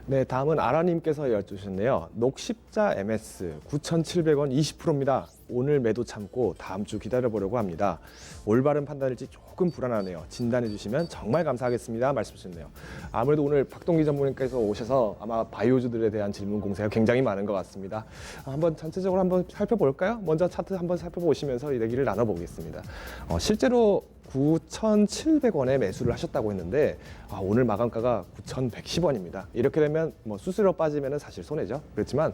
네, 다음은 아라님께서 여쭈셨네요. 녹십자 MS 9,700원 20%입니다. 오늘 매도 참고 다음 주 기다려보려고 합니다. 올바른 판단일지 조금 불안하네요. 진단해 주시면 정말 감사하겠습니다. 말씀 주셨네요. 아무래도 오늘 박동기 전문가께서 오셔서 아마 바이오주들에 대한 질문 공세가 굉장히 많은 것 같습니다. 한번 전체적으로 한번 살펴볼까요? 먼저 차트 한번 살펴보시면서 이 얘기를 나눠보겠습니다. 실제로 9,700원에 매수를 하셨다고 했는데 오늘 마감가가 9,110원입니다. 이렇게 되면 뭐 수수료 빠지면 사실 손해죠. 그렇지만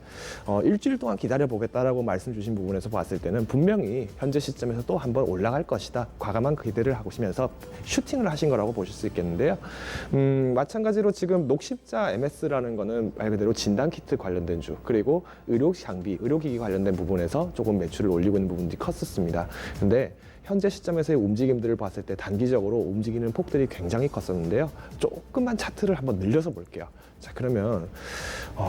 일주일 동안 기다려보겠다라고 말씀 주신 부분에서 봤을 때는 분명히 현재 시점에서 또 한번 올라갈 것이다. 과감한 기대를 하시면서 슈팅을 하신 거라고 보실 수 있겠는데요. 마찬가지로 지금 녹십자 MS라는 거는 말 그대로 진단키트 관련된 주, 그리고 의료 장비, 의료기기 관련된 부분에서 조금 매출을 올리고 있는 부분들이 컸었습니다. 근데 현재 시점에서의 움직임들을 봤을 때 단기적으로 움직이는 폭들이 굉장히 컸었는데요. 조금만 차트를 한번 늘려서 볼게요. 자, 그러면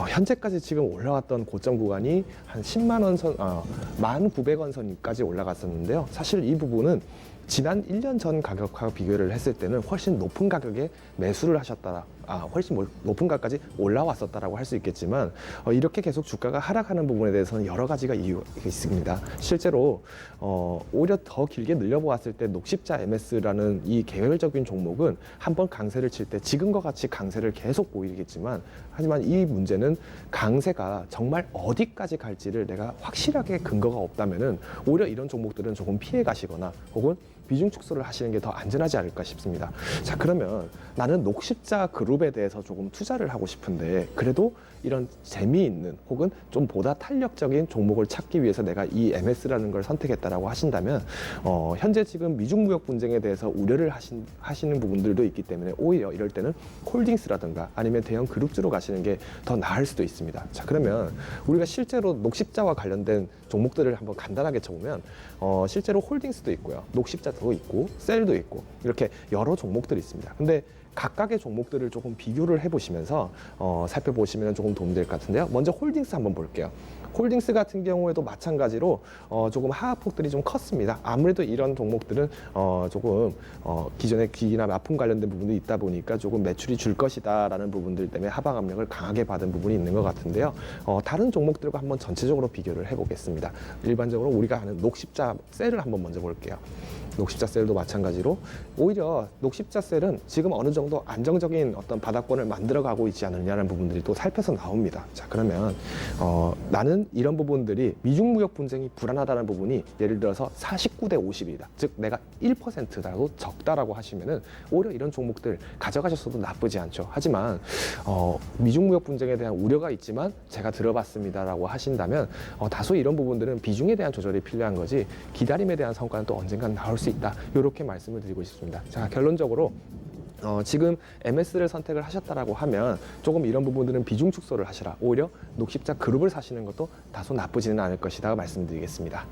현재까지 지금 올라왔던 고점 구간이 한 10만 원 선, 1,900원 선까지 올라갔었는데요. 사실 이 부분은 지난 1년 전 가격과 비교를 했을 때는 훨씬 높은 가격에 매수를 하셨다. 훨씬 높은 가격까지 올라왔었다라고 할 수 있겠지만 이렇게 계속 주가가 하락하는 부분에 대해서는 여러 가지가 이유가 있습니다. 실제로 오히려 더 길게 늘려보았을 때 녹십자 MS라는 이 개별적인 종목은 한번 강세를 칠 때 지금과 같이 강세를 계속 보이겠지만, 하지만 이 문제는 강세가 정말 어디까지 갈지를 내가 확실하게 근거가 없다면은 오히려 이런 종목들은 조금 피해 가시거나 혹은 비중 축소를 하시는 게 더 안전하지 않을까 싶습니다. 자, 그러면 나는 녹십자 그룹에 대해서 조금 투자를 하고 싶은데 그래도 이런 재미있는 혹은 좀 보다 탄력적인 종목을 찾기 위해서 내가 이 MS라는 걸 선택했다라고 하신다면 현재 지금 미중무역 분쟁에 대해서 우려를 하시는 부분들도 있기 때문에 오히려 이럴 때는 홀딩스라든가 아니면 대형 그룹주로 가시는 게 더 나을 수도 있습니다. 자, 그러면 우리가 실제로 녹십자와 관련된 종목들을 한번 간단하게 쳐보면 실제로 홀딩스도 있고요, 녹십자도 있고 셀도 있고 이렇게 여러 종목들이 있습니다. 근데 각각의 종목들을 조금 비교를 해보시면서 살펴보시면 조금 도움이 될 것 같은데요. 먼저 홀딩스 한번 볼게요. 홀딩스 같은 경우에도 마찬가지로 조금 하락폭들이 좀 컸습니다. 아무래도 이런 종목들은 조금 기존의 기기나 납품 관련된 부분이 있다 보니까 조금 매출이 줄 것이다 라는 부분들 때문에 하방 압력을 강하게 받은 부분이 있는 것 같은데요. 다른 종목들과 한번 전체적으로 비교를 해보겠습니다. 일반적으로 우리가 하는 녹십자 셀을 한번 먼저 볼게요. 녹십자 셀도 마찬가지로 오히려 녹십자 셀은 지금 어느 정도 안정적인 어떤 바닥권을 만들어가고 있지 않느냐는 부분들이 또 살펴서 나옵니다. 자, 그러면 나는 이런 부분들이 미중무역 분쟁이 불안하다는 부분이 예를 들어서 49대 50이다. 즉 내가 1%라도 적다라고 하시면은 오히려 이런 종목들 가져가셨어도 나쁘지 않죠. 하지만 미중무역 분쟁에 대한 우려가 있지만 제가 들어봤습니다라고 하신다면 다소 이런 부분들은 비중에 대한 조절이 필요한 거지 기다림에 대한 성과는 또 언젠간 나올 수 있다. 이렇게 말씀을 드리고 싶습니다. 자, 결론적으로 지금 MS를 선택을 하셨다라고 하면 조금 이런 부분들은 비중 축소를 하시라. 오히려 녹십자 그룹을 사시는 것도 다소 나쁘지는 않을 것이다 말씀드리겠습니다.